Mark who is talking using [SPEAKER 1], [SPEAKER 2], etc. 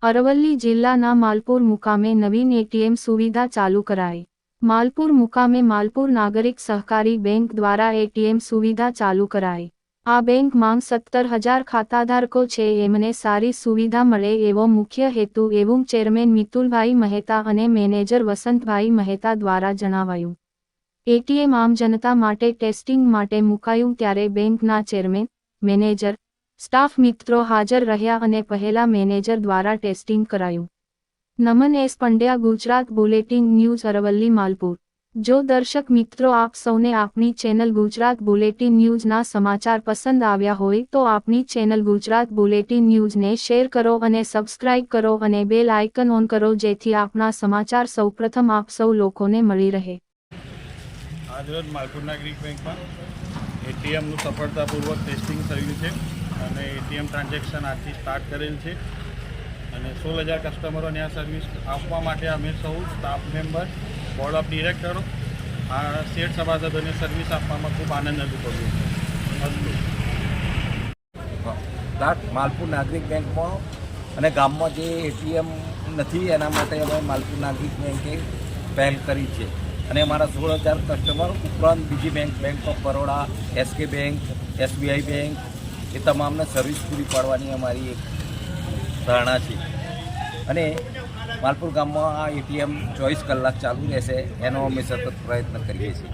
[SPEAKER 1] અરવલ્લી જિલ્લાના માલપુર મુકામે નવીન એટીએમ સુવિધા ચાલુ કરાઈ। માલપુર મુકામે માલપુર નાગરિક સહકારી બેંક દ્વારા એટીએમ સુવિધા ચાલુ કરાઈ। આ બેંકમાં 17,000 ખાતાધારકો છે, એમને સારી સુવિધા મળે એવો મુખ્ય હેતુ એવું ચેરમેન મિતુલભાઈ મહેતા અને મેનેજર વસંતભાઈ મહેતા દ્વારા જણાવાયું। એટીએમ આમ જનતા માટે ટેસ્ટિંગ માટે મુકાયું ત્યારે બેંકના ચેરમેન, મેનેજર, સ્ટાફ મિત્રો હાજર રહ્યા અને પહેલા મેનેજર દ્વારા ટેસ્ટિંગ કરાયું। નમન S Pandya, Gujarat bulletin news, Aravalli, Malpur. જો દર્શક મિત્રો આપ સૌને આપણી ચેનલ ગુજરાત બુલેટિન ન્યૂઝના સમાચાર પસંદ આવ્યા હોય તો આપણી ચેનલ ગુજરાત બુલેટિન ન્યૂઝને શેર કરો અને સબસ્ક્રાઇબ કરો અને બેલ આઇકન ઓન કરો, જેથી આપના સમાચાર સૌપ્રથમ આપ સૌ લોકોને મળી રહે।
[SPEAKER 2] આજરોજ માલપુર નાગરિક બેંકમાં એટીએમનું સફળતાપૂર્વક ટેસ્ટિંગ થયું છે અને એટીએમ ટ્રાન્ઝેક્શન આજથી સ્ટાર્ટ કરેલ છે અને 16,000 કસ્ટમરોને આ સર્વિસ આપવા માટે અમે સૌ સ્ટાફ મેમ્બર, બોર્ડ ઓફ ડિરેક્ટરો, આ શેઠ સભાસદોને સર્વિસ આપવામાં ખૂબ આનંદ અનુભવ્યો છે।
[SPEAKER 3] માલપુર નાગરિક બેંકમાં અને ગામમાં જે એટીએમ નથી એના માટે અમે માલપુર નાગરિક બેંકે પહેલ કરી છે અને અમારા 16,000 કસ્ટમર ઉપરાંત બીજી bank of Baroda, SK bank, SBI bank એ તમામને સર્વિસ પૂરી પાડવાની અમારી એક ધારણા છે અને માલપુર ગામમાં આ એટીએમ 24 કલાક ચાલુ રહેશે એનો અમે સતત પ્રયત્ન કરીએ છીએ।